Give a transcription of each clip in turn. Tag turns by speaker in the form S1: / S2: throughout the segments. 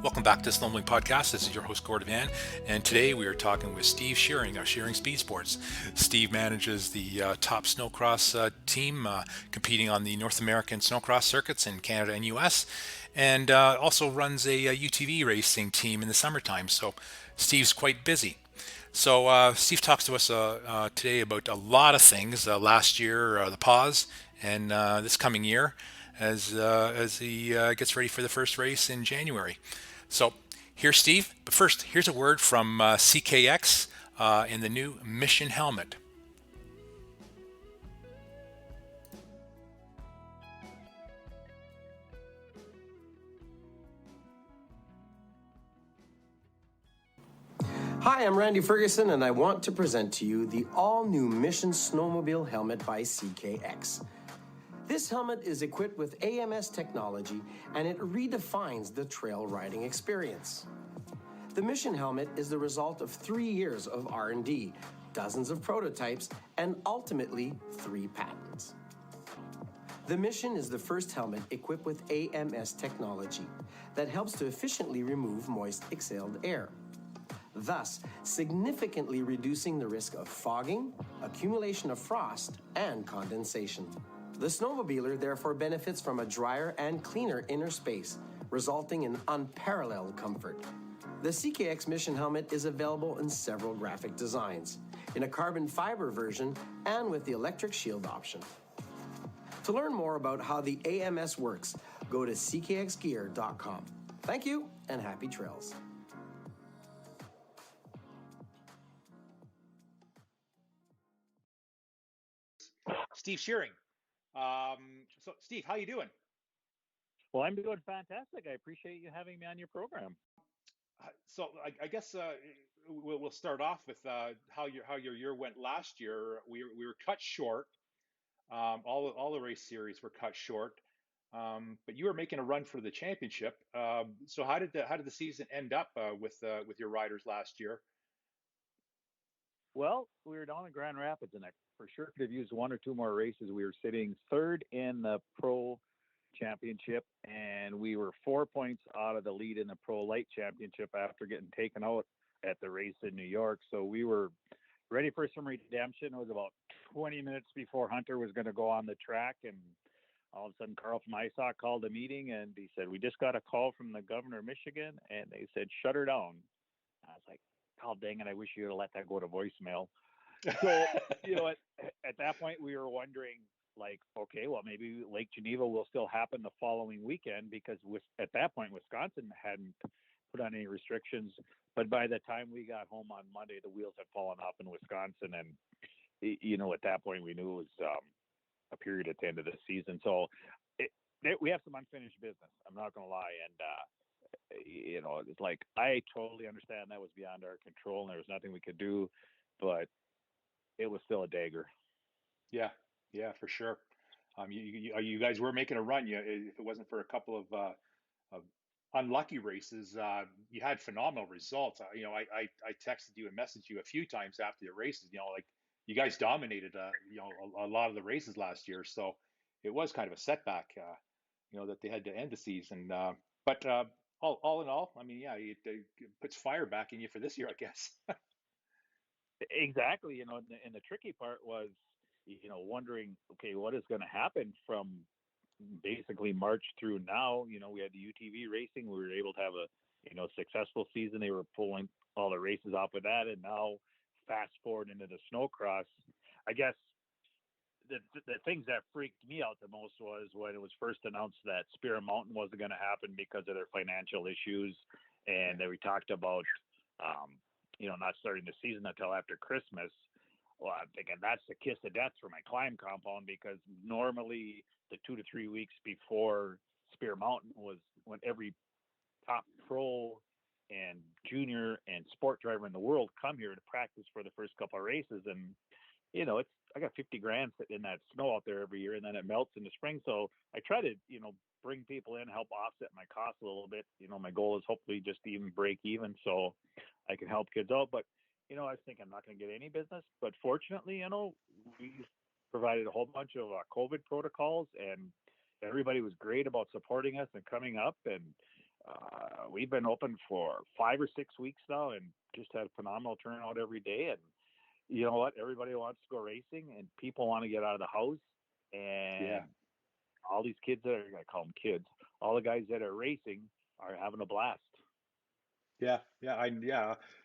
S1: Welcome back to Snowmobilingpodcast. This is your host, Gordon Van, and today we are talking with Steve Scheuring of Scheuring Speed Sports. Steve manages the top snowcross team competing on the North American snowcross circuits in Canada and US, and also runs a UTV racing team in the summertime. So Steve's quite busy. So Steve talks to us today about a lot of things. Last year, the pause, and this coming year, as he gets ready for the first race in January. So here's Steve. But first, here's a word from CKX in the new Mission helmet.
S2: Hi, I'm Randy Ferguson, and I want to present to you the all-new Mission Snowmobile helmet by CKX. This helmet is equipped with AMS technology, and it redefines the trail riding experience. The Mission helmet is the result of 3 years of R&D, dozens of prototypes, and ultimately 3 patents. The Mission is the first helmet equipped with AMS technology that helps to efficiently remove moist exhaled air, thus significantly reducing the risk of fogging, accumulation of frost, and condensation. The snowmobiler therefore benefits from a drier and cleaner inner space, resulting in unparalleled comfort. The CKX Mission helmet is available in several graphic designs, in a carbon fiber version and with the electric shield option. To learn more about how the AMS works, go to ckxgear.com. Thank you and happy trails.
S1: Steve Scheuring. So, Steve, how you doing?
S3: Well, I'm doing fantastic. I appreciate you having me on your program.
S1: So, I guess we'll start off with how your year went last year. We were cut short. All the race series were cut short. But you were making a run for the championship. So how did the season end up with your riders last year?
S3: Well, we were down in Grand Rapids, and I for sure could have used 1 or 2 more races. We were sitting third in the Pro Championship, and we were 4 points out of the lead in the Pro Light Championship after getting taken out at the race in New York. So we were ready for some redemption. It was about 20 minutes before Hunter was going to go on the track, and all of a sudden Carl from ISOC called a meeting, and he said, "We just got a call from the governor of Michigan, and they said shut her down." I was like, "Oh, dang it, I wish you would have let that go to voicemail." So, at that point, we were wondering, like, okay, well, maybe Lake Geneva will still happen the following weekend because at that point, Wisconsin hadn't put on any restrictions. But by the time we got home on Monday, the wheels had fallen off in Wisconsin. And, at that point, we knew it was a period at the end of the season. So we have some unfinished business. I'm not going to lie. And, it's like, I totally understand that was beyond our control and there was nothing we could do, but it was still a dagger.
S1: Yeah, yeah, for sure. You guys were making a run. If it wasn't for a couple of unlucky races, you had phenomenal results. I texted you and messaged you a few times after the races. Like you guys dominated, a lot of the races last year. So it was kind of a setback, that they had to end the season. But all in all, I mean, yeah, it puts fire back in you for this year, I guess.
S3: Exactly. And the tricky part was, wondering, okay, what is going to happen from basically March through now? We had the UTV racing. We were able to have a, successful season. They were pulling all the races off with that. And now fast forward into the snowcross, I guess the things that freaked me out the most was when it was first announced that Spirit Mountain wasn't going to happen because of their financial issues. And then we talked about, not starting the season until after Christmas. Well, I'm thinking that's the kiss of death for my climb compound because normally the 2 to 3 weeks before Spear Mountain was when every top pro and junior and sport driver in the world come here to practice for the first couple of races. And, I got 50 grand sitting in that snow out there every year, and then it melts in the spring. So I try to, bring people in, help offset my costs a little bit. My goal is hopefully just to even break even so I can help kids out. But I was thinking I'm not going to get any business, but fortunately, we provided a whole bunch of COVID protocols, and everybody was great about supporting us and coming up. And we've been open for 5 or 6 weeks now, and just had a phenomenal turnout every day. And you know what? Everybody wants to go racing, and people want to get out of the house.
S1: Yeah.
S3: And all these kids that are, I call them kids, all the guys that are racing are having a blast.
S1: Yeah.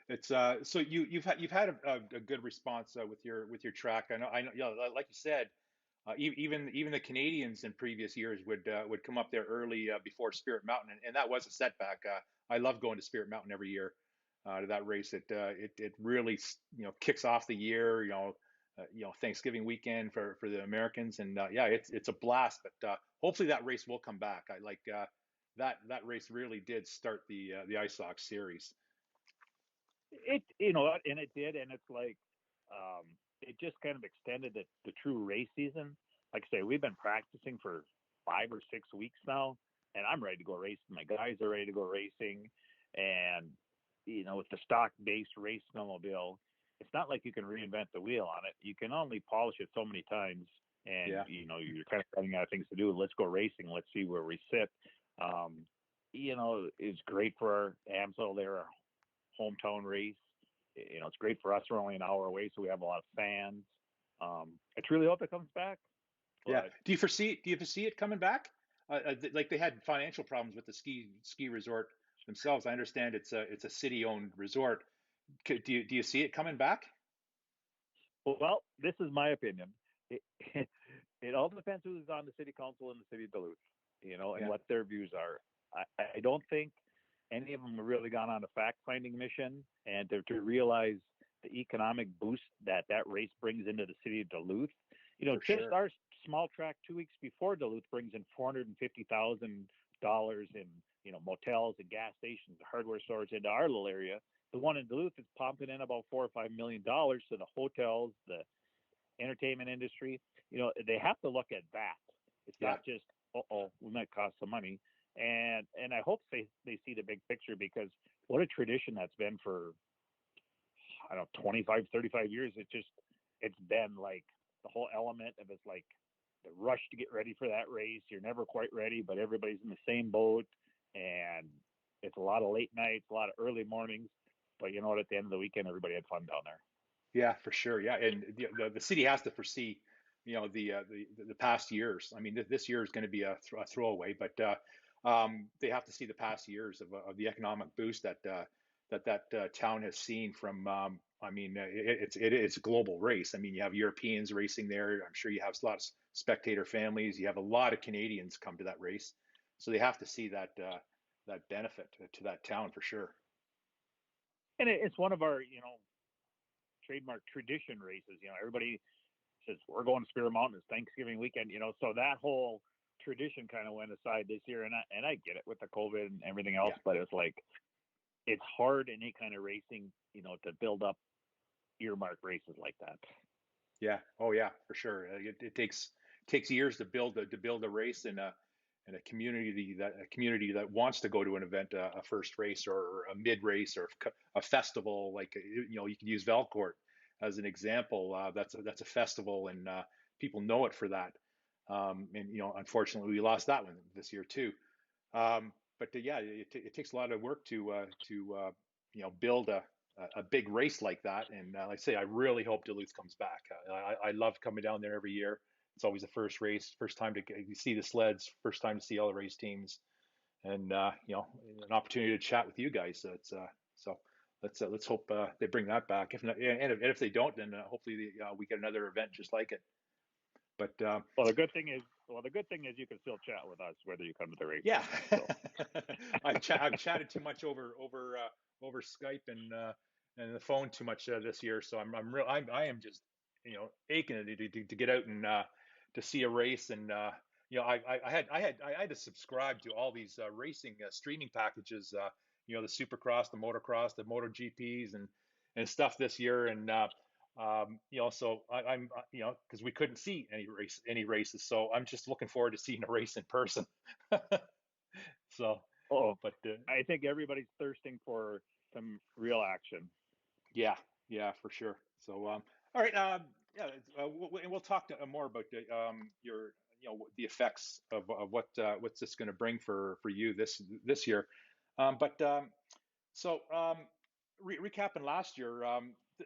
S1: It's so you've had a good response with your track. I know. Yeah, like you said, even the Canadians in previous years would come up there early before Spirit Mountain, and that was a setback. I love going to Spirit Mountain every year to that race. It really kicks off the year. Thanksgiving weekend for the Americans, and yeah, it's a blast. But hopefully that race will come back. I like that race really did start the Ice Sox series.
S3: It, you know what, and it did, and it's like, it just kind of extended the true race season. Like I say, we've been practicing for 5 or 6 weeks now, and I'm ready to go racing. My guys are ready to go racing, and with the stock-based race snowmobile, it's not like you can reinvent the wheel on it. You can only polish it so many times, and
S1: Yeah.
S3: you're kind of running out of things to do. Let's go racing. Let's see where we sit. It's great for Amsoil. They're a hometown race. It's great for us. We're only an hour away, so we have a lot of fans. I truly hope it comes back.
S1: Yeah.
S3: But
S1: Do you foresee it coming back? Like they had financial problems with the ski resort themselves. I understand it's a city-owned resort. Do you see it coming back?
S3: well, this is my opinion. It, it all depends who's on the city council in the city of Duluth, and
S1: Yeah.
S3: what their views are. I don't think any of them have really gone on a fact-finding mission and to realize the economic boost that race brings into the city of Duluth.
S1: For
S3: Just
S1: sure.
S3: our small track 2 weeks before Duluth brings in $450,000 in motels and gas stations, hardware stores into our little area. The one in Duluth is pumping in about $4 or $5 million to the hotels, the entertainment industry. They have to look at that. It's
S1: Yeah.
S3: not just, we might cost some money. And I hope they see the big picture, because what a tradition that's been for, I don't know, 25, 35 years. It's been like the whole element of it's like the rush to get ready for that race. You're never quite ready, but everybody's in the same boat. And it's a lot of late nights, a lot of early mornings. But you know what? At the end of the weekend, everybody had fun down there.
S1: Yeah, for sure. Yeah, and the city has to foresee, the past years. I mean, this year is going to be a throwaway, but they have to see the past years of the economic boost that town has seen from. I mean, it's a global race. I mean, you have Europeans racing there. I'm sure you have lots of spectator families. You have a lot of Canadians come to that race, so they have to see that benefit to that town for sure.
S3: And it's one of our, trademark tradition races. Everybody says we're going to Spirit Mountain. It's Thanksgiving weekend. So that whole tradition kind of went aside this year, and I get it with the COVID and everything else,
S1: Yeah.
S3: but it's like it's hard in any kind of racing, to build up earmark races like that.
S1: Yeah. Oh, yeah, for sure. It takes years to build a race in a community that wants to go to an event, a first race or a mid race or a festival. Like you can use Valcourt as an example. That's a festival, and people know it for that. And unfortunately, we lost that one this year too. But yeah, it takes a lot of work to build a big race like that. And like I say, I really hope Duluth comes back. I love coming down there every year. It's always the first race, first time to see the sleds, first time to see all the race teams, and an opportunity to chat with you guys. So let's hope they bring that back. If not, and if they don't, then hopefully we get another event just like it. But
S3: Well, the good thing is you can still chat with us whether you come to the race.
S1: yeah,
S3: So.
S1: I've chatted too much over Skype and the phone too much this year, so I am just aching to get out and to see a race. And I had to subscribe to all these racing streaming packages, the Supercross, the Motocross, the MotoGPs, and stuff this year. And so I'm because we couldn't see any races, so I'm just looking forward to seeing a race in person. So,
S3: Oh,
S1: but
S3: I think everybody's thirsting for some real action.
S1: yeah, for sure. So, all right.
S4: Yeah, and we'll talk more about your the effects of what's this going to bring for you this year. But so recapping last year,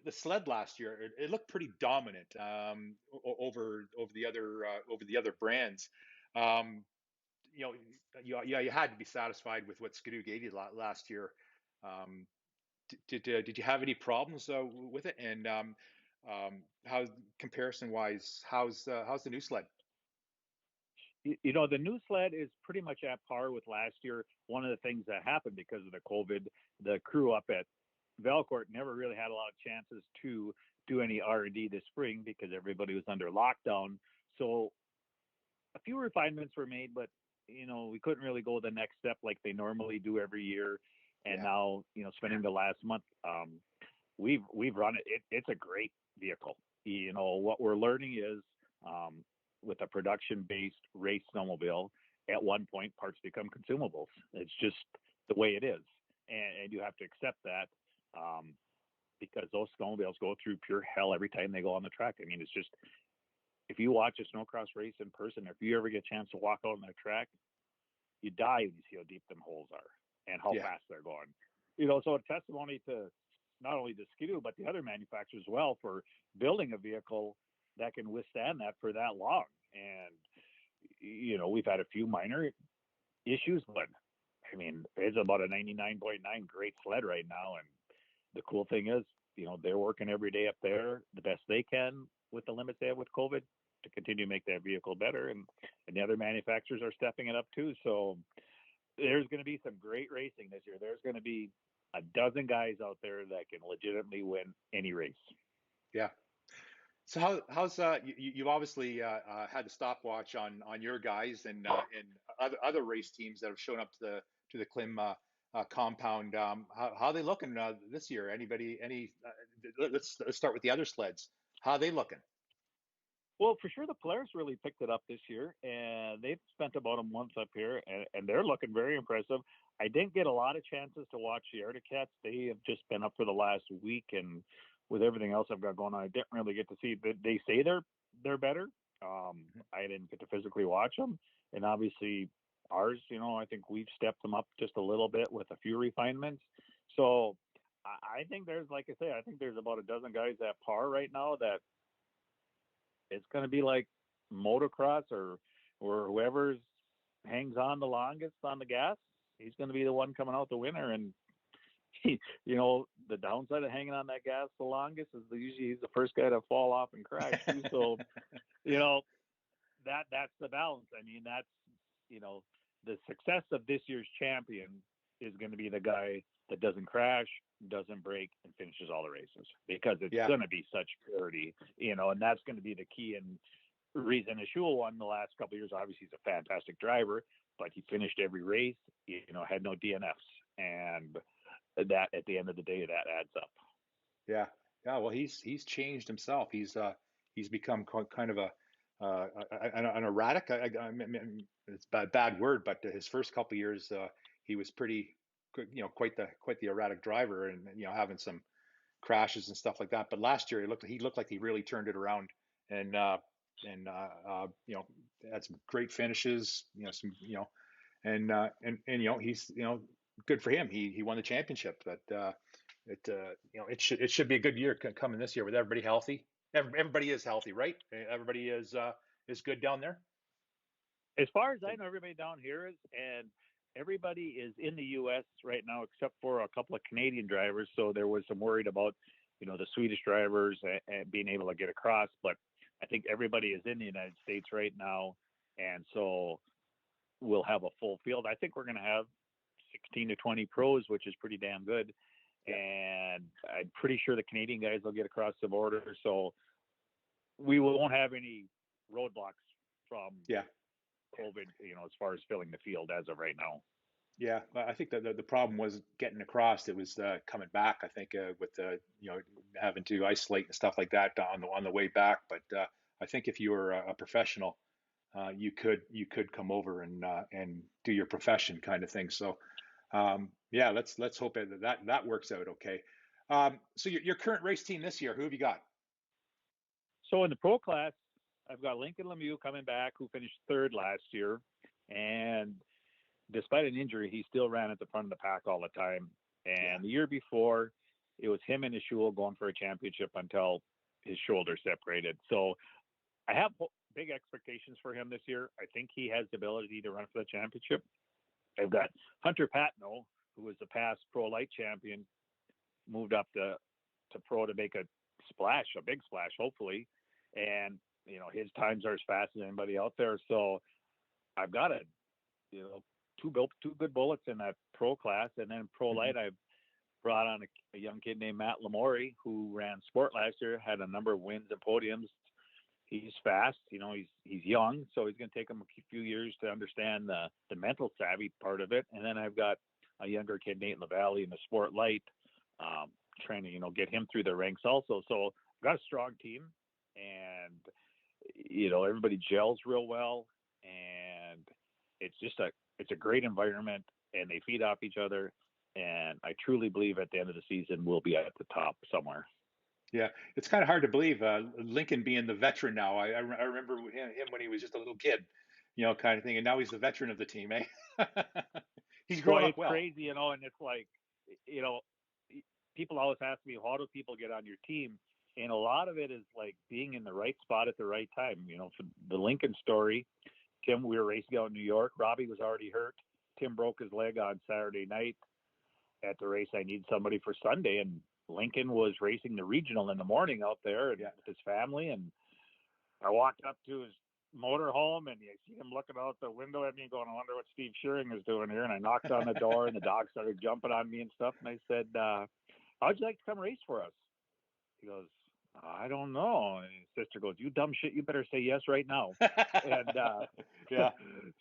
S4: the sled last year, it looked pretty dominant over the other brands. Um, you had to be satisfied with what Skidoo gave you last year. Um, did you have any problems with it? And how comparison wise, how's the new sled?
S3: The new sled is pretty much at par with last year. One of the things that happened because of the COVID, the crew up at Valcourt never really had a lot of chances to do any R&D this spring because everybody was under lockdown. So a few refinements were made, but we couldn't really go the next step like they normally do every year. And
S4: Yeah,
S3: now, spending the last month, we've run it. It's a great vehicle. What we're learning is with a production-based race snowmobile, at one point parts become consumables. It's just the way it is, and you have to accept that because those snowmobiles go through pure hell every time they go on the track. I mean, it's just if you watch a snowcross race in person, or if you ever get a chance to walk out on that track, you die when you see how deep them holes are and how
S4: yeah,
S3: fast they're going. So a testimony to not only the Skidoo, but the other manufacturers as well for building a vehicle that can withstand that for that long. And, we've had a few minor issues, but I mean, it's about a 99.9 great sled right now. And the cool thing is, they're working every day up there the best they can with the limits they have with COVID to continue to make that vehicle better. And the other manufacturers are stepping it up too. So there's going to be some great racing this year. There's going to be a dozen guys out there that can legitimately win any race.
S4: yeah. So how's you've obviously had the stopwatch on your guys and other race teams that have shown up to the Klim compound. How are they looking this year? Let's start with the other sleds. How are they looking?
S3: Well, for sure, the Polaris really picked it up this year, and they've spent about a month up here, and they're looking very impressive. I didn't get a lot of chances to watch the Arctic Cats. They have just been up for the last week, and with everything else I've got going on, I didn't really get to see. But they say they're better. I didn't get to physically watch them, and obviously ours, I think we've stepped them up just a little bit with a few refinements. So I think there's, like I say, I think there's about a dozen guys at par right now that it's going to be like motocross or whoever hangs on the longest on the gas. He's going to be the one coming out the winner. And the downside of hanging on that gas the longest is usually he's the first guy to fall off and crash too. So that's the balance. I mean, that's the success of this year's champion is going to be the guy that doesn't crash, doesn't break, and finishes all the races, because it's
S4: Yeah,
S3: going to be such purity, and that's going to be the key. And reason Ashul won the last couple of years, obviously he's a fantastic driver, but he finished every race, had no DNFs, and that at the end of the day, that adds up.
S4: yeah, yeah. Well, he's changed himself. He's become kind of an erratic. I mean, it's a bad word, but his first couple of years, he was pretty, quite the erratic driver, and having some crashes and stuff like that. But last year, he looked like he really turned it around, and had some great finishes. He's good for him. He won the championship, but it should be a good year coming this year with everybody healthy. Everybody is healthy, right? Everybody is good down there.
S3: As far as I know, everybody down here is, and everybody is in the U.S. right now, except for a couple of Canadian drivers. So there was some worried about, the Swedish drivers and being able to get across. But I think everybody is in the United States right now, and so we'll have a full field. I think we're going to have 16 to 20 pros, which is pretty damn good.
S4: Yeah,
S3: And I'm pretty sure the Canadian guys will get across the border. So we won't have any roadblocks from
S4: yeah.
S3: COVID, as far as filling the field as of right now.
S4: Yeah, I think that the problem was getting across. It was coming back. I think with having to isolate and stuff like that on the way back. But I think if you were a professional, you could come over and do your profession kind of thing. So yeah, let's hope that works out okay. So your current race team this year, who have you got?
S3: So in the pro class, I've got Lincoln Lemieux coming back, who finished third last year. And despite an injury, he still ran at the front of the pack all the time. And the year before, it was him and Scheuring going for a championship until his shoulder separated. So I have big expectations for him this year. I think he has the ability to run for the championship. I've got Hunter Patno, who was the past pro light champion, moved up to pro to make a big splash, hopefully. And, his times are as fast as anybody out there. So I've got two good bullets in that pro class. And then pro light, I've brought on a young kid named Matt Lamourie, who ran sport last year, had a number of wins and podiums. He's fast, he's young, so he's going to take him a few years to understand the mental savvy part of it. And then I've got a younger kid, Nate LaValle, in the sport light, trying to, get him through the ranks also. So I've got a strong team, and, everybody gels real well, and it's just it's a great environment, and they feed off each other. And I truly believe at the end of the season, we'll be at the top somewhere.
S4: Yeah, it's kind of hard to believe Lincoln being the veteran now. I remember him when he was just a little kid, kind of thing, and now he's the veteran of the team, eh? He's grown up well.
S3: It's crazy, and it's like, people always ask me, how do people get on your team? And a lot of it is like being in the right spot at the right time. For the Lincoln story, Tim, we were racing out in New York. Robbie was already hurt. Tim broke his leg on Saturday night at the race. I need somebody for Sunday, and Lincoln was racing the regional in the morning out there with his family. And I walked up to his motorhome, and I see him looking out the window at me going, I wonder what Steve Scheuring is doing here. And I knocked on the door, and the dog started jumping on me and stuff. And I said, how'd you like to come race for us? He goes, I don't know. And his sister goes, you dumb shit, you better say yes right now. And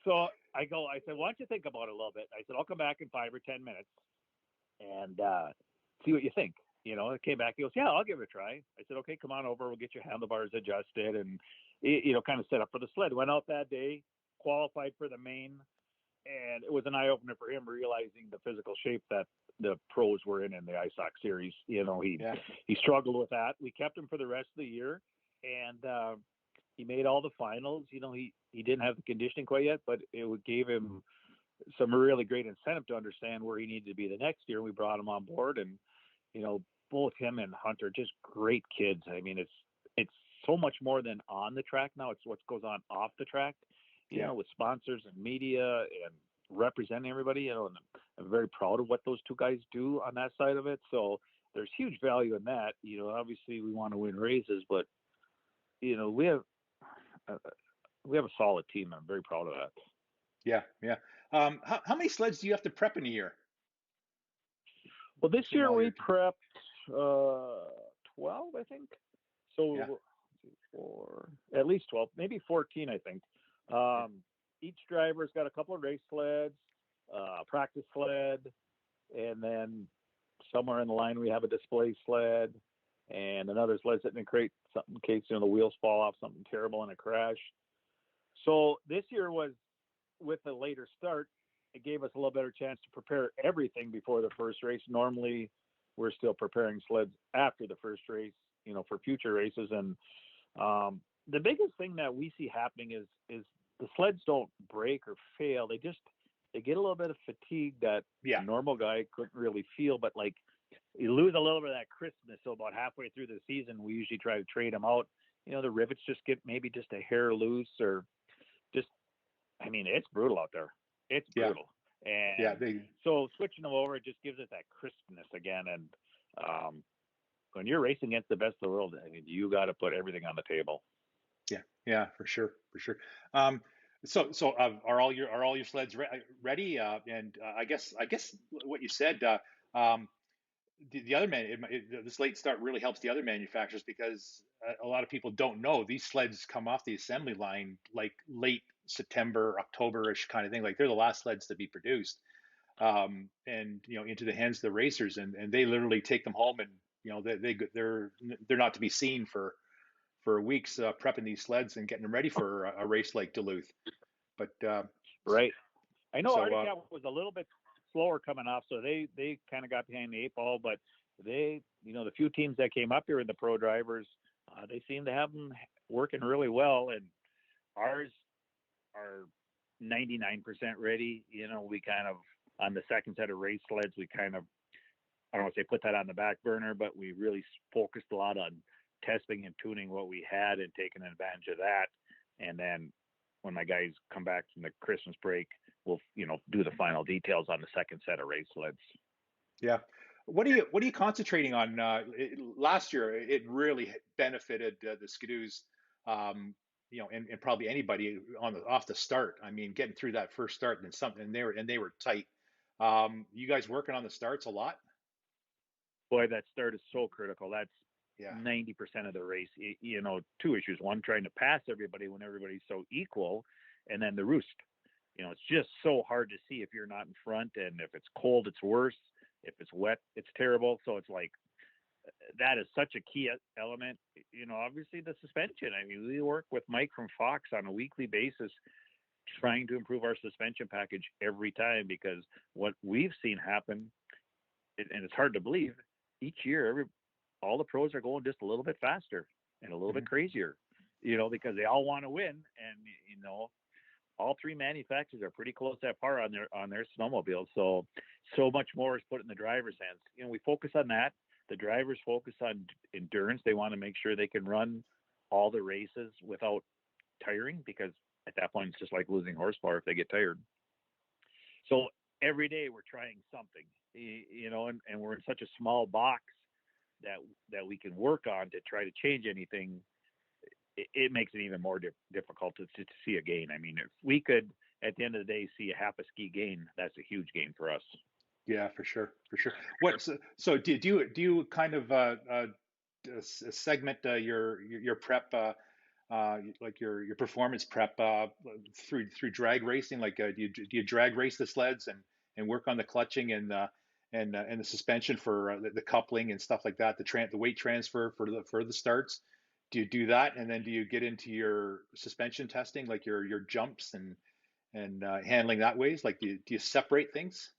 S3: so I said, why don't you think about it a little bit? I said, I'll come back in 5 or 10 minutes and see what you think. I came back. He goes, yeah, I'll give it a try. I said, okay, come on over. We'll get your handlebars adjusted and, kind of set up for the sled. Went out that day, qualified for the main, and it was an eye-opener for him, realizing the physical shape that the pros were in the ISOC series. He struggled with that. We kept him for the rest of the year, and he made all the finals. He didn't have the conditioning quite yet, but it gave him some really great incentive to understand where he needed to be the next year. We brought him on board, and both him and Hunter, just great kids. I mean, it's so much more than on the track now. It's what goes on off the track, with sponsors and media and representing everybody. And I'm very proud of what those two guys do on that side of it. So there's huge value in that. Obviously we want to win races, but we have a solid team. I'm very proud of that.
S4: Yeah. How many sleds do you have to prep in a year?
S3: Well, this year we prepped 12, I think. So for at least 12, maybe 14, I think. Each driver's got a couple of race sleds, practice sled, and then somewhere in the line we have a display sled and another sled sitting in a crate, something in case the wheels fall off, something terrible in a crash. So this year was, with a later start, it gave us a little better chance to prepare everything before the first race. Normally we're still preparing sleds after the first race, for future races. And the biggest thing that we see happening is the sleds don't break or fail. They get a little bit of fatigue that a normal guy couldn't really feel, but like you lose a little bit of that crispness. So about halfway through the season, we usually try to trade them out. The rivets just get maybe just a hair loose, or it's brutal out there. It's brutal. And so switching them over, it just gives it that crispness again. And when you're racing against the best of the world, you got to put everything on the table.
S4: Yeah, for sure. So are all your sleds ready? And I guess what you said, the other this late start really helps the other manufacturers, because a lot of people don't know these sleds come off the assembly line like late September, October-ish kind of thing. Like they're the last sleds to be produced, and into the hands of the racers, and they literally take them home, and they're not to be seen for weeks, prepping these sleds and getting them ready for a race like Duluth. But
S3: right, I know Arctic Cat was a little bit slower coming off, so they kind of got behind the 8 ball. But they, the few teams that came up here in the pro drivers, They seem to have them working really well, and ours are 99% ready. We kind of, on the second set of race sleds, we kind of, I don't want to say put that on the back burner, but we really focused a lot on testing and tuning what we had and taking advantage of that. And then when my guys come back from the Christmas break, we'll, do the final details on the second set of race sleds.
S4: Yeah. What are you concentrating on? Last year, it really benefited the Skidoos, and probably anybody off the start. I mean, getting through that first start and something, and they were tight. You guys working on the starts a lot?
S3: Boy, that start is so critical. That's
S4: Yeah.
S3: 90% of the race. Two issues: one, trying to pass everybody when everybody's so equal, and then the roost. It's just so hard to see if you're not in front, and if it's cold, it's worse. If it's wet, it's terrible. So it's like, that is such a key element. Obviously the suspension. I mean, we work with Mike from Fox on a weekly basis, trying to improve our suspension package every time, because what we've seen happen, and it's hard to believe, each year, all the pros are going just a little bit faster and a little bit crazier, because they all want to win. And, all three manufacturers are pretty close at par on their snowmobiles. So much more is put in the driver's hands. We focus on that. The drivers focus on endurance. They want to make sure they can run all the races without tiring, because at that point, it's just like losing horsepower if they get tired. So every day we're trying something, and we're in such a small box that we can work on to try to change anything. It makes it even more difficult to see a gain. I mean, if we could, at the end of the day, see a half a ski gain, that's a huge gain for us.
S4: Yeah, for sure. So do you kind of segment your prep, like your performance prep, through drag racing? Like, do you drag race the sleds and work on the clutching and the suspension for the coupling and stuff like that, the weight transfer for the starts? Do you do that, and then do you get into your suspension testing, like your jumps and handling that ways? Like, do you separate things?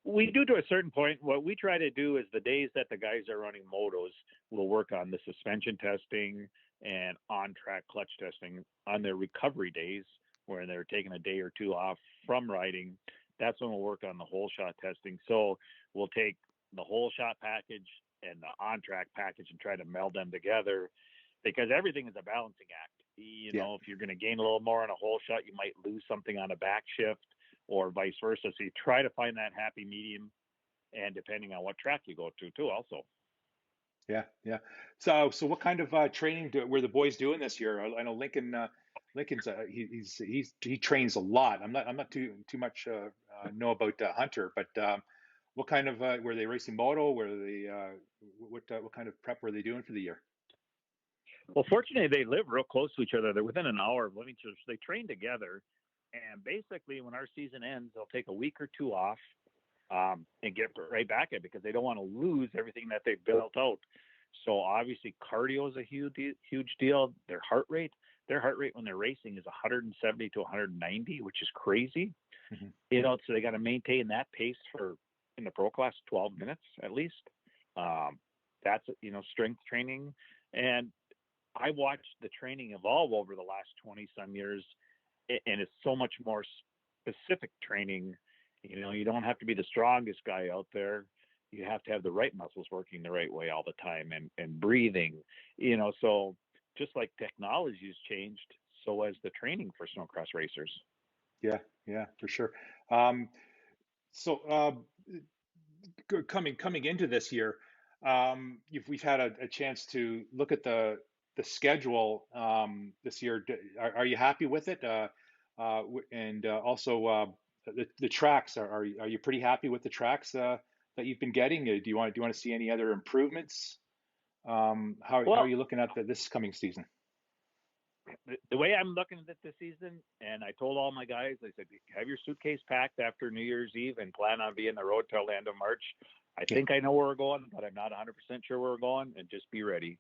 S3: We do to a certain point. What we try to do is, the days that the guys are running motos, we'll work on the suspension testing and on-track clutch testing. On their recovery days, where they're taking a day or two off from riding, that's when we'll work on the whole shot testing. So we'll take the whole shot package and the on-track package and try to meld them together, because everything is a balancing act. If you're going to gain a little more on a whole shot, you might lose something on a back shift, or vice versa. So you try to find that happy medium, and depending on what track you go to too also.
S4: Yeah. So what kind of training were the boys doing this year? I know Lincoln's he trains a lot. I'm not too much know about Hunter, but what kind of were they racing moto? Were they what kind of prep were they doing for the year?
S3: Well, fortunately, they live real close to each other. They're within an hour of living together. So they train together, and basically, when our season ends, they'll take a week or two off, and get right back at it, because they don't want to lose everything that they've built out. So obviously, cardio is a huge deal. Their heart rate when they're racing is 170 to 190, which is crazy. So they got to maintain that pace in the pro class, 12 minutes at least. That's strength training. And I watched the training evolve over the last 20 some years, and it's so much more specific training. You don't have to be the strongest guy out there. You have to have the right muscles working the right way all the time, and breathing, so just like technology has changed, so has the training for snowcross racers.
S4: Yeah, for sure. So coming into this year, we've had a chance to look at the schedule this year. Are you happy with it? And also the tracks. Are you pretty happy with the tracks that you've been getting? Do you want to see any other improvements? How are you looking at this coming season?
S3: The way I'm looking at it this season, and I told all my guys, I said, have your suitcase packed after New Year's Eve and plan on being on the road till the end of March. I think I know where we're going, but I'm not 100% sure where we're going, and just be ready.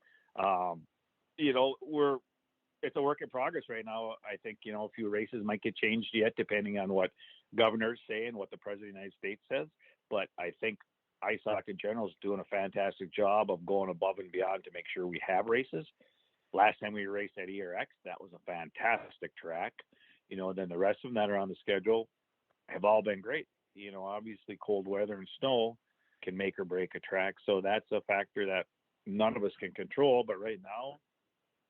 S3: It's a work in progress right now. I think, a few races might get changed yet, depending on what governors say and what the President of the United States says. But I think Ice Hockey in general is doing a fantastic job of going above and beyond to make sure we have races. Last time we raced at ERX, that was a fantastic track. Then the rest of them that are on the schedule have all been great. Obviously cold weather and snow can make or break a track. So that's a factor that none of us can control. But right now,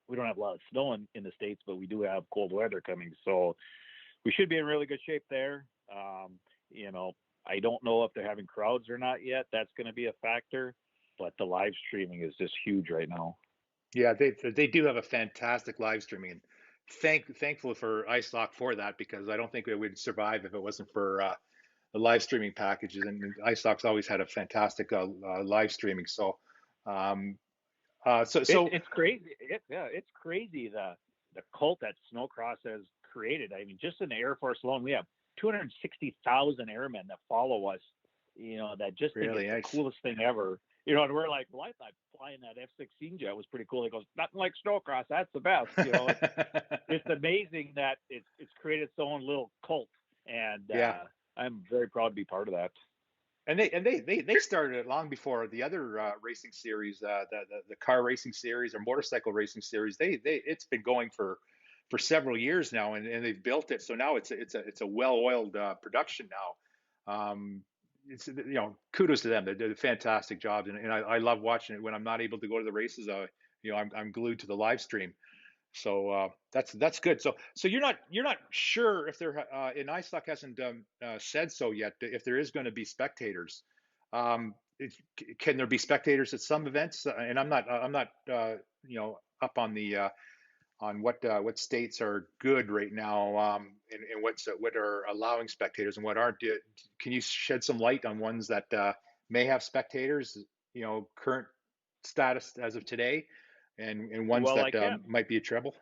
S3: we don't have a lot of snow in the States, but we do have cold weather coming. So we should be in really good shape there. I don't know if they're having crowds or not yet. That's going to be a factor. But the live streaming is just huge right now.
S4: Yeah, they do have a fantastic live streaming, and thankful for iStock for that, because I don't think it would survive if it wasn't for the live streaming packages. And iStock's always had a fantastic live streaming. So, um,
S3: It's crazy. It's crazy the cult that Snowcross has created. I mean, just in the Air Force alone, we have 260,000 airmen that follow us. That just think
S4: really
S3: it's
S4: nice.
S3: the coolest thing ever. And we're like, well, I thought flying that F-16 jet was pretty cool. He goes, nothing like Snowcross. That's the best. It's amazing that it's created its own little cult, and
S4: Yeah.
S3: I'm very proud to be part of that.
S4: And they started it long before the other racing series, the car racing series or motorcycle racing series. It's been going for several years now, and they've built it. So now it's a well-oiled production now. It's kudos to them. They did a fantastic job, and I love watching it when I'm not able to go to the races. I'm glued to the live stream. So that's good. So you're not sure if there and iStock hasn't said so yet, if there is going to be spectators. Can there be spectators at some events? And I'm not up on the on what states are good right now, and what are allowing spectators and what aren't. Can you shed some light on ones that may have spectators? Current status as of today, and ones
S3: Well,
S4: that
S3: I can.
S4: might be a trouble.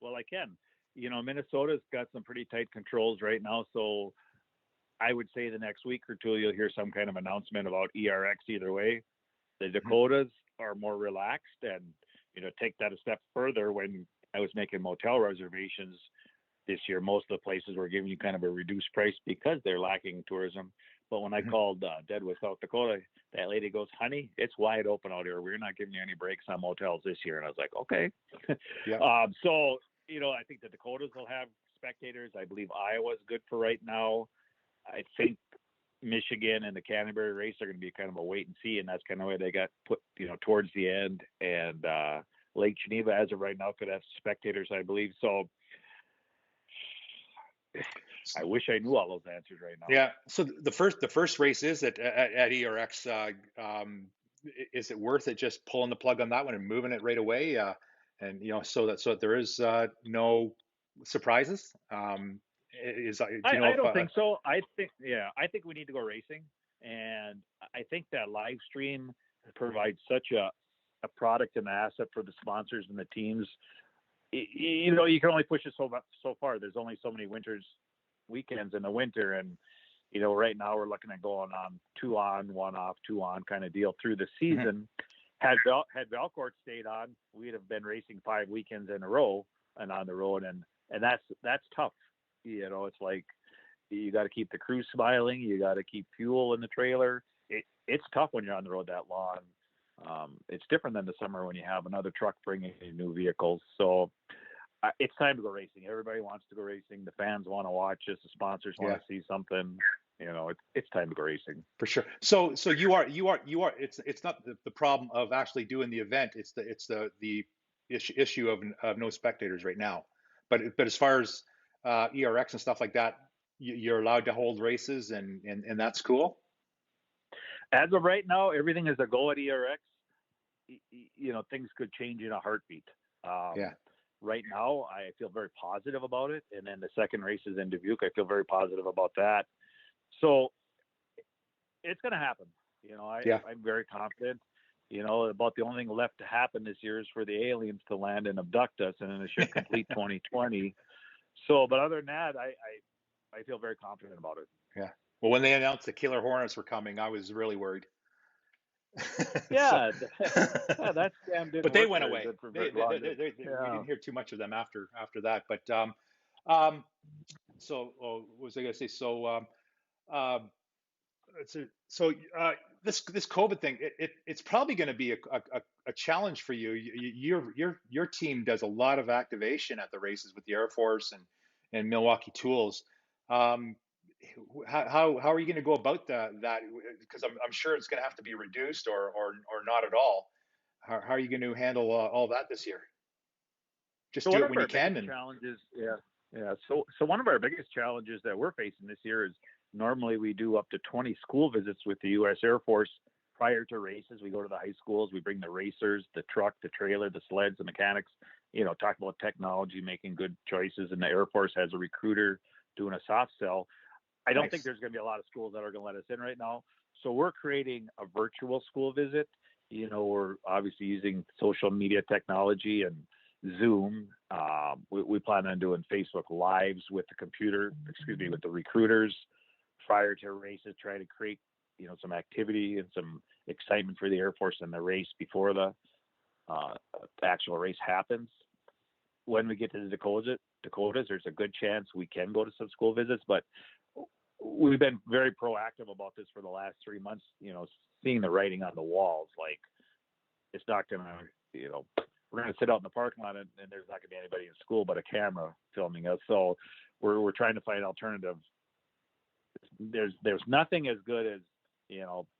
S3: Well, I can. Minnesota's got some pretty tight controls right now, so I would say the next week or two you'll hear some kind of announcement about ERX either way. The Dakotas are more relaxed, and take that a step further. When I was making motel reservations this year, most of the places were giving you kind of a reduced price because they're lacking tourism. But when I called Deadwood, South Dakota, that lady goes, honey, it's wide open out here. We're not giving you any breaks on motels this year. And I was like, okay.
S4: Yeah.
S3: So, I think the Dakotas will have spectators. I believe Iowa's good for right now. I think Michigan and the Canterbury race are going to be kind of a wait and see, and that's kind of where they got put, towards the end. And Lake Geneva, as of right now, could have spectators, I believe. So I wish I knew all those answers right now.
S4: Yeah. So the first race is at ERX. Is it worth it just pulling the plug on that one and moving it right away? And so that there is no surprises.
S3: I don't think so. I think we need to go racing, and I think that live stream provides such a product and asset for the sponsors and the teams. You can only push it so far. There's only so many weekends in the winter, and right now we're looking at going on 2 on, 1 off, 2 on kind of deal through the season. Had Valcourt stayed on, we'd have been racing 5 weekends in a row and on the road, and that's tough. It's like you got to keep the crew smiling, you got to keep fuel in the trailer. It's tough when you're on the road that long. It's different than the summer when you have another truck bringing in new vehicles. So it's time to go racing. Everybody wants to go racing. The fans want to watch us. The sponsors want to see something. It's time to go racing.
S4: For sure. So you are. It's not the problem of actually doing the event. It's the issue of no spectators right now. But as far as ERX and stuff like that, you're allowed to hold races, and that's cool.
S3: As of right now, everything is a go at ERX. Things could change in a heartbeat. Right now, I feel very positive about it. And then the second race is in Dubuque. I feel very positive about that. So it's going to happen. I'm very confident. About the only thing left to happen this year is for the aliens to land and abduct us, and then it should complete 2020. So, but other than that, I feel very confident about it.
S4: Yeah. Well, when they announced the Killer Hornets were coming, I was really worried.
S3: Yeah, that's damn.
S4: But they went away. We didn't hear too much of them after that. But so what was I going to say? So so this COVID thing, it's probably going to be a challenge for you. Your team does a lot of activation at the races with the Air Force and Milwaukie Tools. Um, how are you going to go about that? Because I'm sure it's going to have to be reduced or not at all. How are you going to handle all that this year? Just
S3: So
S4: do
S3: one
S4: it
S3: of
S4: when you
S3: our
S4: can
S3: biggest
S4: and
S3: challenges, yeah. So one of our biggest challenges that we're facing this year is normally we do up to 20 school visits with the U.S. Air Force prior to races. We go to the high schools, we bring the racers, the truck, the trailer, the sleds, the mechanics. Talk about technology, making good choices, and the Air Force has a recruiter doing a soft sell. I don't think
S4: nice.
S3: there's going to be a lot of schools that are going to let us in right now. So we're creating a virtual school visit. We're obviously using social media technology and Zoom. We plan on doing Facebook Lives with with the recruiters prior to races, try to create, some activity and some excitement for the Air Force in the race before the actual race happens. When we get to the Dakotas, there's a good chance we can go to some school visits, but we've been very proactive about this for the last 3 months, seeing the writing on the walls. Like, it's not going to, we're going to sit out in the parking lot and there's not going to be anybody in school but a camera filming us. So we're trying to find alternatives. There's nothing as good as,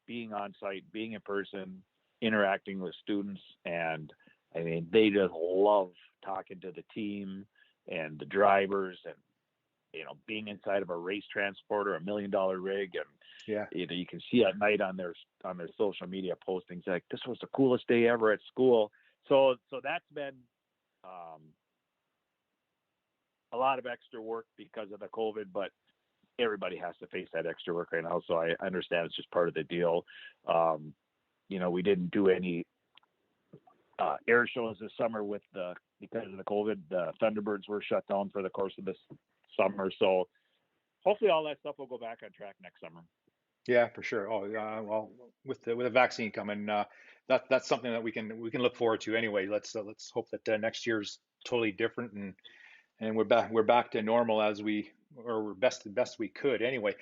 S3: being on site, being in person, interacting with students. And I mean, they just love talking to the team and the drivers and, being inside of a race transporter, $1 million rig. And,
S4: Yeah.
S3: you can see at night on their social media postings, like, this was the coolest day ever at school. So that's been a lot of extra work because of the COVID, but everybody has to face that extra work right now. So I understand it's just part of the deal. We didn't do any air shows this summer because of the COVID. The Thunderbirds were shut down for the course of this summer. So hopefully all that stuff will go back on track next summer.
S4: Yeah, for sure. Oh, well, with the vaccine coming, that's something that we can look forward to anyway. Let's hope that next year's totally different and we're back to normal or best we could anyway.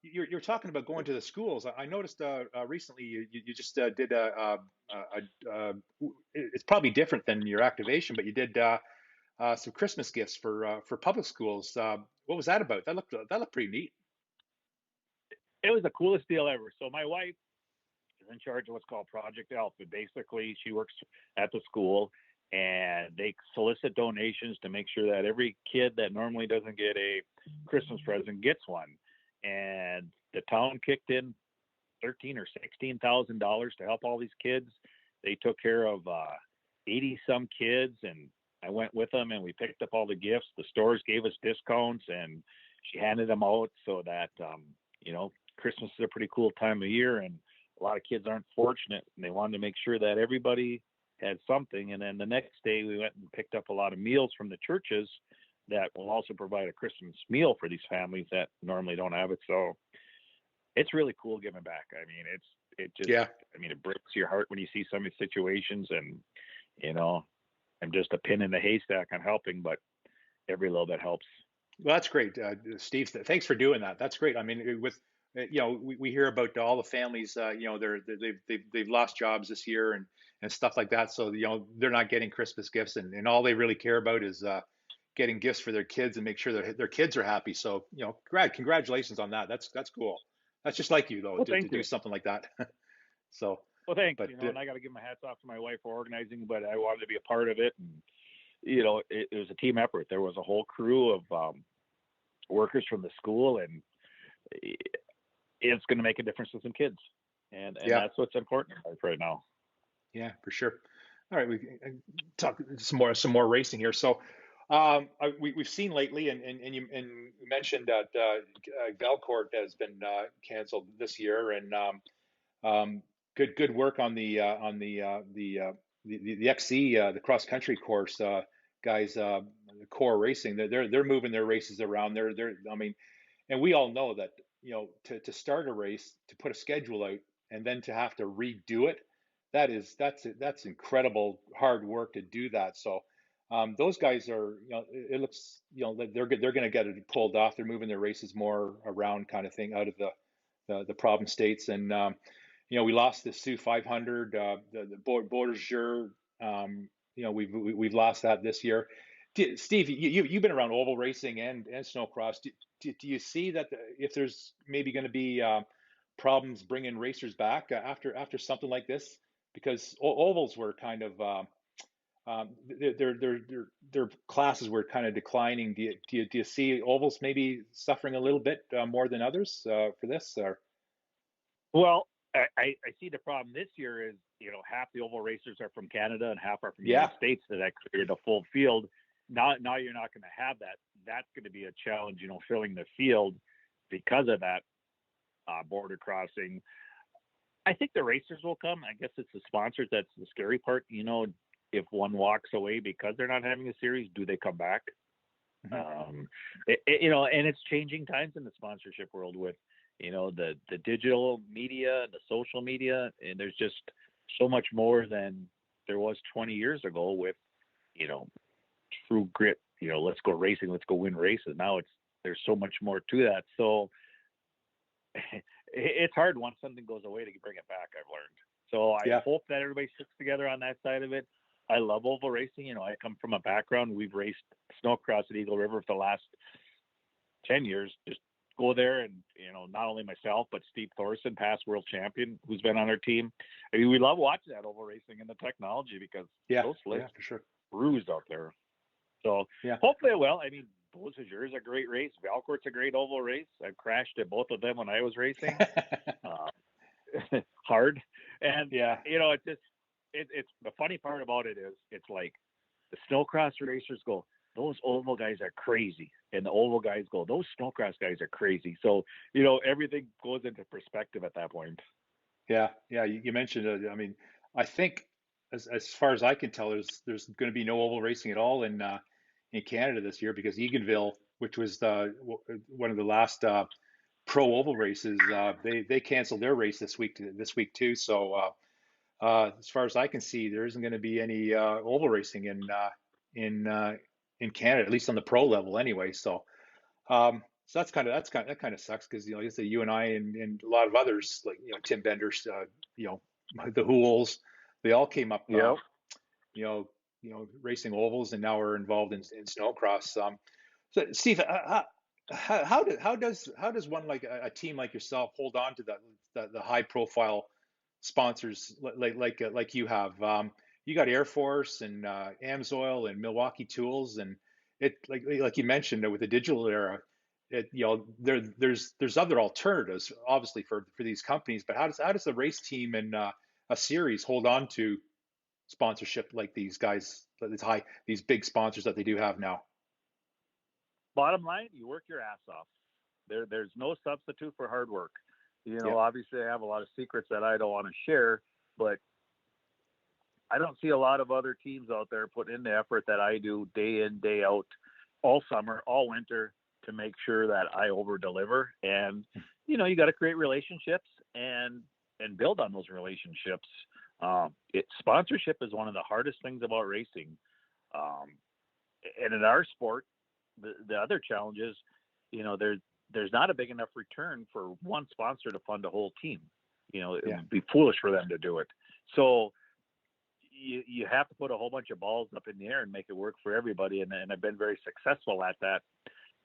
S4: You're talking about going to the schools. I noticed recently you just did it's probably different than your activation, but you did some Christmas gifts for public schools. What was that about? That looked pretty neat.
S3: It was the coolest deal ever. So my wife is in charge of what's called Project Alpha. Basically, she works at the school and they solicit donations to make sure that every kid that normally doesn't get a Christmas present gets one. And the town kicked in $13,000 or $16,000 to help all these kids. They took care of 80 some kids, and I went with them and we picked up all the gifts. The stores gave us discounts and she handed them out so that Christmas is a pretty cool time of year, and a lot of kids aren't fortunate, and they wanted to make sure that everybody had something. And then the next day we went and picked up a lot of meals from the churches that will also provide a Christmas meal for these families that normally don't have it. So it's really cool giving back. I mean,
S4: Yeah.
S3: it breaks your heart when you see some of these situations, and, I'm just a pin in the haystack on helping, but every little bit helps.
S4: Well, that's great, Steve. Thanks for doing that. That's great. I mean, we hear about all the families, they've lost jobs this year and stuff like that. So they're not getting Christmas gifts, and all they really care about is getting gifts for their kids and make sure their kids are happy. So congratulations on that. That's cool. That's just like you though,
S3: Well,
S4: to
S3: thank
S4: do
S3: you.
S4: something like that. So,
S3: Well, thanks.
S4: but
S3: And I got to give my hats off to my wife for organizing, but I wanted to be a part of it. And, it was a team effort. There was a whole crew of workers from the school, and it's going to make a difference to some kids. And
S4: yeah.
S3: that's what's important right now.
S4: Yeah, for sure. All right, we can talk some more racing here. So, we've seen lately, and you mentioned that Valcourt has been canceled this year, and good work on the XC the cross country course guys, the core racing. They're moving their races around. I mean, and we all know that to start a race, to put a schedule out, and then to have to redo it, that's incredible hard work to do that. So those guys are, it looks, they're going to get it pulled off. They're moving their races more around, kind of thing, out of the problem states. And we lost the Sioux 500, the Border. We've lost that this year. Steve, you've been around oval racing and snowcross. Do you see that if there's maybe going to be problems bringing racers back after something like this? Because ovals were kind of their classes were kind of declining. Do you see ovals maybe suffering a little bit more than others for this? Or
S3: Well, I see the problem this year is, half the oval racers are from Canada and half are from the
S4: yeah,
S3: United States, that created a full field. Now you're not going to have that. That's going to be a challenge, filling the field because of that border crossing. I think the racers will come. I guess it's the sponsors that's the scary part. If one walks away because they're not having a series, do they come back?
S4: mm-hmm.
S3: And it's changing times in the sponsorship world with, the digital media, the social media, and there's just so much more than there was 20 years ago with, true grit, let's go racing, let's go win races. Now there's so much more to that. So it's hard once something goes away to bring it back, I've learned. So I hope that everybody sits together on that side of it. I love oval racing. I come from a background. We've raced snowcross at Eagle River for the last 10 years. Just go there and, not only myself, but Steve Thorson, past world champion, who's been on our team. I mean, we love watching that oval racing and the technology because those sleds
S4: for sure.
S3: bruised out there. So hopefully it will. I mean, Beausejour is a great race. Valcourt's a great oval race. I've crashed at both of them when I was racing. Hard. And, it's the funny part about it is it's like the snowcross racers go, those oval guys are crazy. And the oval guys go, those snowcross guys are crazy. So, everything goes into perspective at that point.
S4: Yeah. You mentioned, I mean, I think as far as I can tell, there's going to be no oval racing at all in Canada this year because Eganville, which was one of the last pro oval races, they canceled their race this week too. So as far as I can see, there isn't going to be any oval racing in Canada, at least on the pro level anyway. So so that kind of sucks because like I say, you and I and a lot of others like Tim Benders, the Hools, they all came up racing ovals and now are involved in snowcross. So Steve, how does one like a team like yourself hold on to the high profile sponsors like you have? You got Air Force and Amsoil and Milwaukee Tools, and it like you mentioned with the digital era, there's other alternatives obviously for these companies, but how does the race team and a series hold on to sponsorship like these guys, these big sponsors that they do have now?
S3: Bottom line, you work your ass off. There's no substitute for hard work. Obviously I have a lot of secrets that I don't want to share, but I don't see a lot of other teams out there put in the effort that I do day in, day out, all summer, all winter, to make sure that I over deliver. And, you got to create relationships and build on those relationships. Sponsorship is one of the hardest things about racing. And in our sport, the other challenge is, there's not a big enough return for one sponsor to fund a whole team. It would be foolish for them to do it. So you have to put a whole bunch of balls up in the air and make it work for everybody. And I've been very successful at that.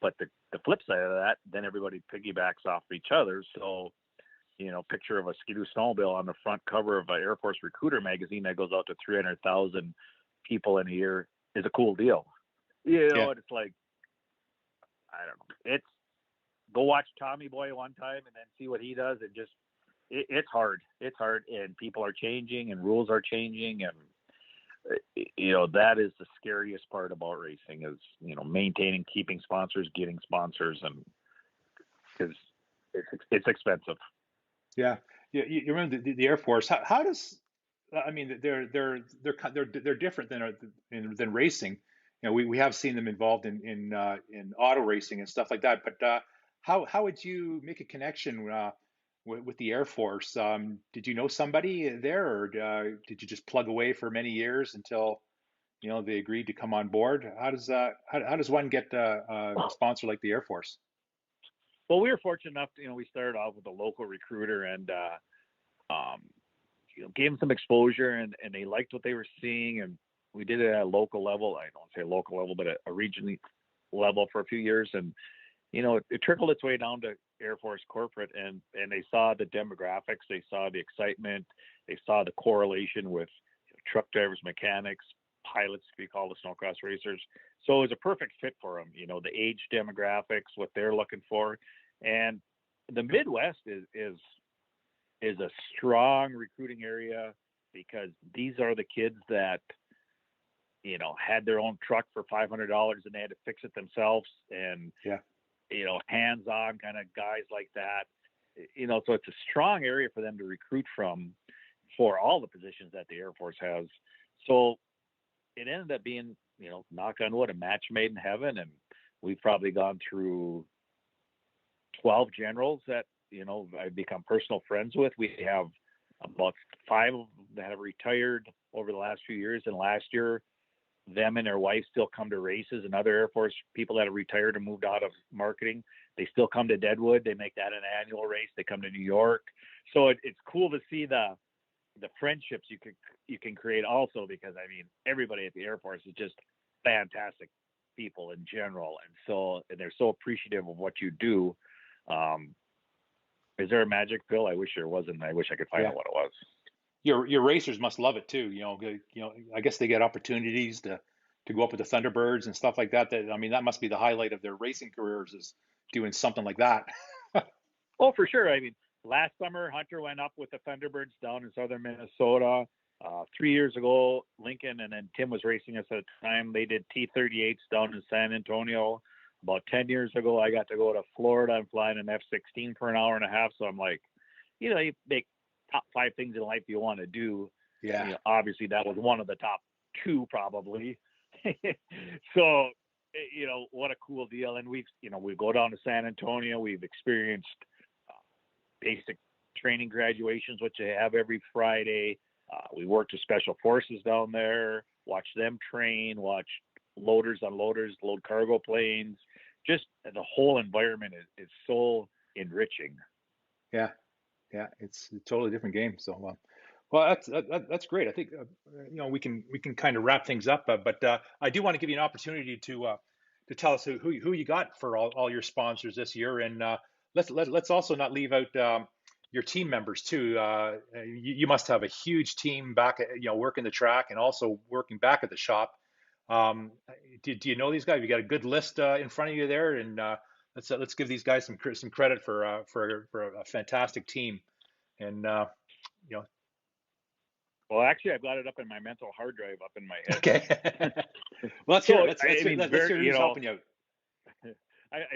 S3: But the flip side of that, then everybody piggybacks off each other. So, picture of a Ski-Doo snowmobile on the front cover of an Air Force Recruiter magazine that goes out to 300,000 people in a year is a cool deal. And it's like, I don't know. It's go watch Tommy Boy one time and then see what he does. And just, it's hard. It's hard. And people are changing and rules are changing. And, that is the scariest part about racing is, maintaining, keeping sponsors, getting sponsors, and because it's expensive.
S4: Yeah. You remember the Air Force? How does, I mean, they're different than racing. We have seen them involved in auto racing and stuff like that. But how would you make a connection with the Air Force? Did you know somebody there, or did you just plug away for many years until they agreed to come on board? How does one get a sponsor like the Air Force?
S3: Well, we were fortunate enough to, we started off with a local recruiter and, gave them some exposure and they liked what they were seeing. And we did it at a local level. I don't say local level, but a regional level for a few years. And, it trickled its way down to Air Force corporate and they saw the demographics, they saw the excitement, they saw the correlation with truck drivers, mechanics, pilots, we call the snowcross racers. So it was a perfect fit for them, the age demographics, what they're looking for. And the Midwest is a strong recruiting area because these are the kids that, had their own truck for $500 and they had to fix it themselves. And, hands-on kind of guys like that, so it's a strong area for them to recruit from for all the positions that the Air Force has. So it ended up being, knock on wood, a match made in heaven. And we've probably gone through 12 generals that, I've become personal friends with. We have about 5 that have retired over the last few years. And last year, them and their wife still come to races, and other Air Force people that have retired and moved out of marketing, they still come to Deadwood. They make that an annual race. They come to New York. So it's cool to see the friendships you can create also, because everybody at the Air Force is just fantastic people in general. And they're so appreciative of what you do. Is there a magic pill? I wish there wasn't. I wish I could find out what it was.
S4: Your racers must love it too. I guess they get opportunities to go up with the Thunderbirds and stuff like that. That must be the highlight of their racing careers, is doing something like that.
S3: Oh, for sure. Last summer, Hunter went up with the Thunderbirds down in southern Minnesota. 3 years ago, Lincoln and then Tim was racing us at the time. They did T-38s down in San Antonio. About 10 years ago, I got to go to Florida and fly in an F-16 for an hour and a half. So I'm like, you make top 5 things in life you want to do.
S4: Yeah.
S3: Obviously that was one of the top 2 probably. So, what a cool deal. And we go down to San Antonio. We've experienced basic training graduations, which they have every Friday. We worked with special forces down there, watch them train, watch loaders, unloaders, load cargo planes. Just the whole environment is so enriching.
S4: Yeah. Yeah, it's a totally different game. So, well, that's great. I think we can kind of wrap things up. But I do want to give you an opportunity to tell us who you got for all your sponsors this year, and let's also not leave out your team members too. You must have a huge team back at, working the track and also working back at the shop. Do you know these guys? You got a good list in front of you there, and let's give these guys some credit for a fantastic team. And
S3: well, actually, I've got it up in my mental hard drive up in my head.
S4: Okay. Well, let's hear. Let's hear who's helping you out.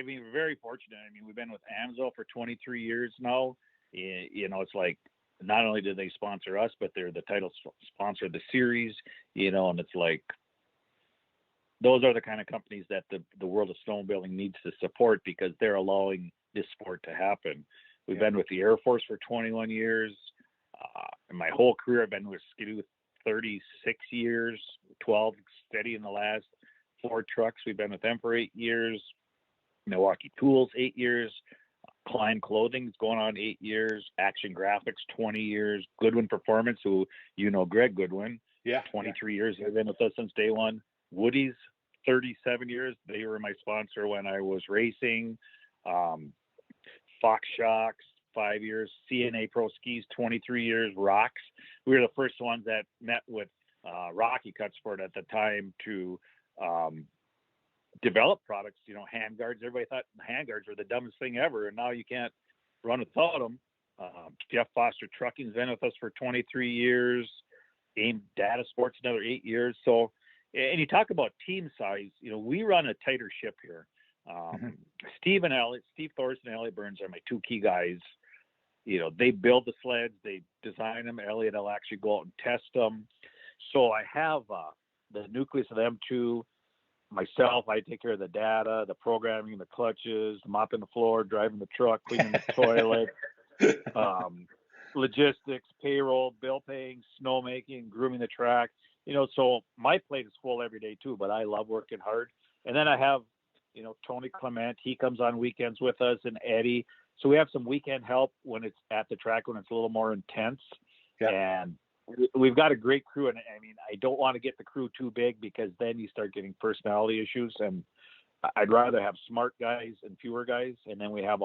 S3: We're very fortunate. We've been with Amsoil for 23 years now. It's like not only do they sponsor us, but they're the title sponsor of the series. And it's like those are the kind of companies that the world of snowmobiling needs to support, because they're allowing this sport to happen. We've been with the Air Force for 21 years. In my whole career, I've been with Skidoo 36 years, 12 steady in the last 4 trucks. We've been with them for 8 years. Milwawkee Tools, 8 years. Klim Clothing's going on 8 years. Action Graphics, 20 years. Goodwin Performance, who Greg Goodwin, 23 years. They've been with us since day one. Woody's, 37 years. They were my sponsor when I was racing. Fox Shocks, 5 years. CNA Pro Skis, 23 years. Rocks. We were the first ones that met with Rocky Cutsport at the time to develop products, hand guards. Everybody thought hand guards were the dumbest thing ever, and now you can't run without them. Jeff Foster Trucking's been with us for 23 years. AIM Data Sports, another 8 years. So, and you talk about team size, we run a tighter ship here. Steve Thorson and Elliot Burns are my 2 key guys. They build the sleds, they design them. Elliot will actually go out and test them. So I have the nucleus of them 2. Myself, I take care of the data, the programming, the clutches, mopping the floor, driving the truck, cleaning the toilet, logistics, payroll, bill paying, snowmaking, grooming the track. So my plate is full every day too, but I love working hard. And then I have Tony Clement, he comes on weekends with us, and Eddie. So we have some weekend help when it's at the track, when it's a little more intense.
S4: Yeah.
S3: And we've got a great crew. And I mean, I don't want to get the crew too big, because then you start getting personality issues. And I'd rather have smart guys and fewer guys. And then we have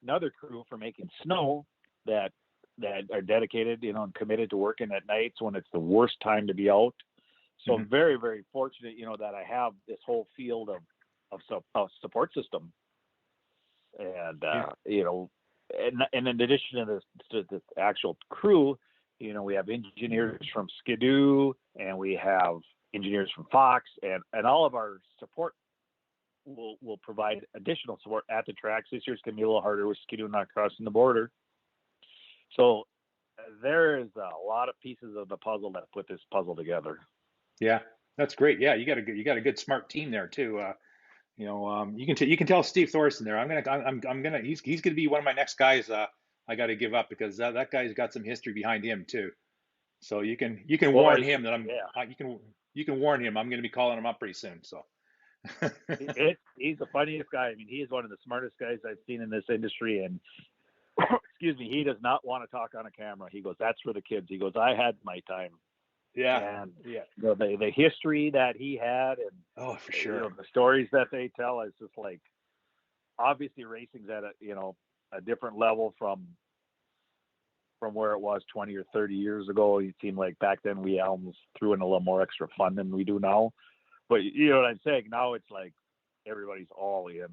S3: another crew for making snow that are dedicated, and committed to working at nights when it's the worst time to be out. So I'm very, very fortunate, that I have this whole field of support system. And, and in addition to the actual crew, we have engineers from Skidoo, and we have engineers from Fox, and all of our support will provide additional support at the tracks. This year's going to be a little harder with Skidoo not crossing the border. So there is a lot of pieces of the puzzle that put this puzzle together.
S4: Yeah, that's great. Yeah, you got a good smart team there too. You can tell Steve Thorson there. He's gonna be one of my next guys. I got to give up, because that guy's got some history behind him too. So you can warn him that you can warn him I'm going to be calling him up pretty soon. So
S3: he's the funniest guy. I mean, he is one of the smartest guys I've seen in this industry, and excuse me, he does not want to talk on a camera. He goes, "That's for the kids." He goes, "I had my time."
S4: Yeah.
S3: And the history that he had, and
S4: for sure,
S3: the stories that they tell is just like, obviously racing's at a different level from where it was 20 or 30 years ago. It seemed like back then we almost threw in a little more extra fun than we do now. But you know what I'm saying? Now it's like everybody's all in.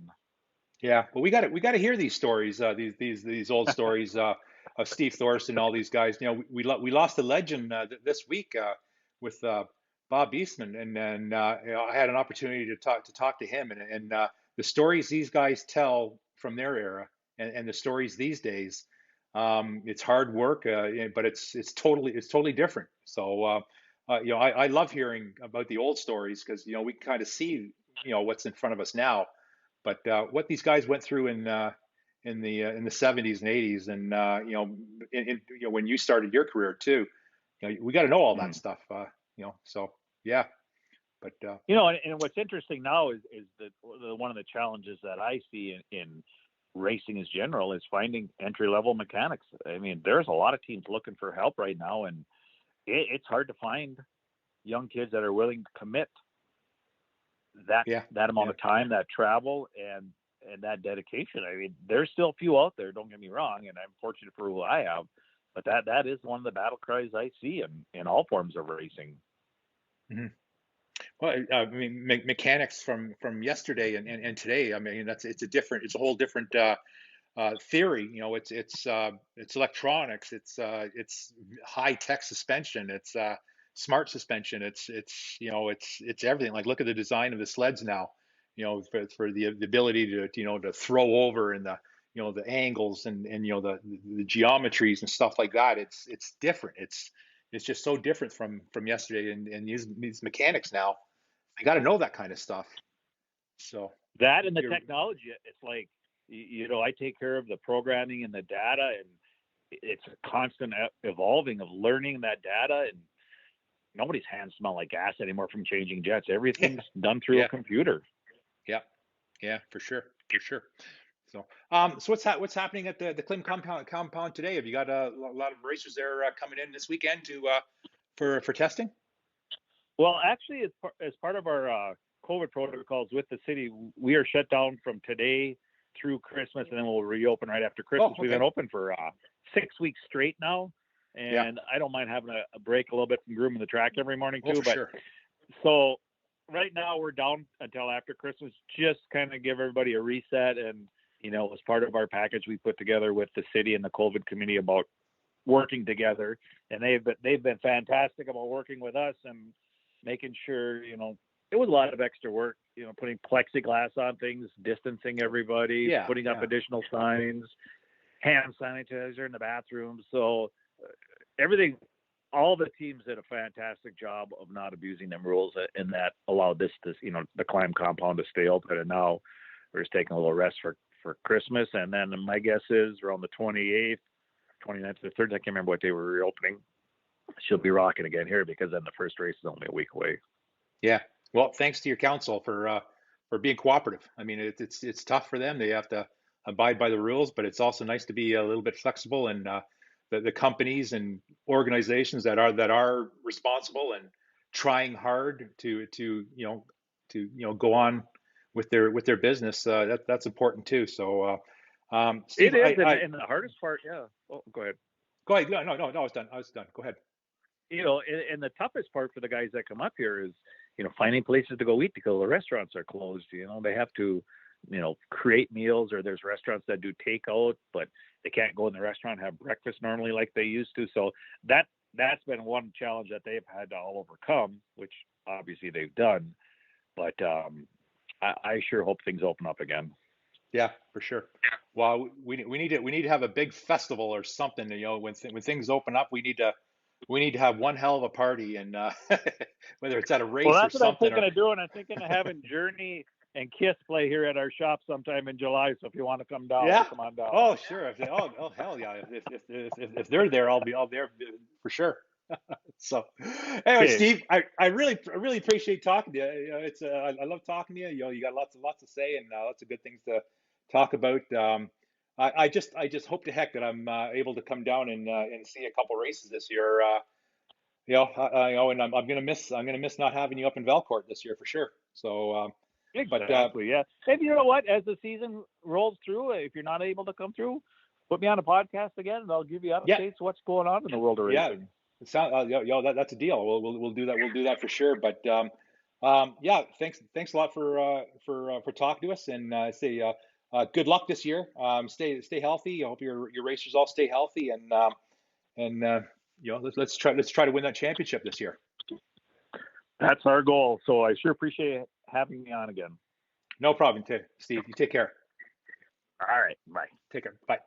S4: Yeah, well, we got to hear these stories, these old stories of Steve Thorson and all these guys. We lost a legend this week with Bob Eastman, and then I had an opportunity to talk to him, and the stories these guys tell from their era, and the stories these days. It's hard work, but it's totally different. So I love hearing about the old stories, because we kind of see what's in front of us now. But what these guys went through in the 70s and 80s, and when you started your career too, we got to know all that stuff. So yeah. But
S3: and what's interesting now is that one of the challenges that I see in racing as general is finding entry level mechanics. I mean, there's a lot of teams looking for help right now, and it's hard to find young kids that are willing to commit that amount of time, that travel, and that dedication. I mean, there's still a few out there, don't get me wrong, and I'm fortunate for who I have, but that is one of the battle cries I see in all forms of racing.
S4: Mm-hmm. Well, I mean, mechanics from yesterday and today. I mean, it's a whole different theory. It's electronics. It's high tech suspension. It's smart suspension. It's everything. Like, look at the design of the sleds now. For the ability to throw over, and the angles, and the geometries and stuff like that. It's different. It's just so different from yesterday, and these mechanics now. I got to know that kind of stuff. So
S3: that, and the technology, it's like, I take care of the programming and the data, and it's a constant evolving of learning that data, and nobody's hands smell like gas anymore from changing jets. Everything's done through a computer.
S4: Yeah, for sure. So, what's happening at the Klim compound today? Have you got a lot of racers there coming in this weekend for testing?
S3: Well, actually, as part of our COVID protocols with the city, we are shut down from today through Christmas, and then we'll reopen right after Christmas.
S4: Oh, okay.
S3: We've been open for 6 weeks straight now, and I don't mind having a break a little bit from grooming the track every morning too.
S4: Sure.
S3: So right now we're down until after Christmas, just kind of give everybody a reset. And as part of our package we put together with the city and the COVID committee about working together, and they've been fantastic about working with us and making sure, it was a lot of extra work, putting plexiglass on things, distancing everybody, putting up additional signs, hand sanitizer in the bathrooms. So everything, all the teams did a fantastic job of not abusing them rules, and that allowed this the Klim compound to stay open. And now we're just taking a little rest for Christmas. And then my guess is around the 28th, 29th, or 30th, I can't remember what day we're reopening, she'll be rocking again here, because then the first race is only a week away.
S4: Yeah. Well, thanks to your council for being cooperative. I mean, it's tough for them. They have to abide by the rules, but it's also nice to be a little bit flexible. And the companies and organizations that are responsible and trying hard to go on with their business, that's important too. So, Steve,
S3: It is, and the hardest part, yeah. Oh, go ahead.
S4: Go ahead. No, I was done. Go ahead.
S3: And the toughest part for the guys that come up here is, finding places to go eat because the restaurants are closed. They have to, create meals, or there's restaurants that do takeout, but they can't go in the restaurant and have breakfast normally like they used to. So that's been one challenge that they've had to all overcome, which obviously they've done. But I sure hope things open up again.
S4: Yeah, for sure. Well, we need to have a big festival or something. When things open up, we need to have one hell of a party, and whether it's at a race
S3: Well,
S4: or
S3: that's what I'm
S4: something.
S3: thinking of doing. I'm thinking of having Journey and Kiss play here at our shop sometime in July. So if you want to come down,
S4: Yeah.
S3: come on down.
S4: Oh, sure. Hell yeah. If they're there, I'll be there for sure. So, anyway,
S3: Okay.
S4: Steve, I really appreciate talking to you. It's I love talking to you. You got lots to say, and lots of good things to talk about. I just hope to heck that I'm able to come down and see a couple races this year. And I'm gonna miss not having you up in Valcourt this year for sure. So,
S3: Exactly. Yeah. And you know what? As the season rolls through, if you're not able to come through, put me on a podcast again, and I'll give you updates what's going on in the world of racing.
S4: It sounds that's a deal. We'll do that. We'll do that for sure. But yeah, thanks a lot for talking to us, and good luck this year. Stay healthy. I hope your racers all stay healthy, and let's try to win that championship this year.
S3: That's our goal. So I sure appreciate having me on again.
S4: No problem, Steve. You take care.
S3: All right. Bye.
S4: Take care. Bye.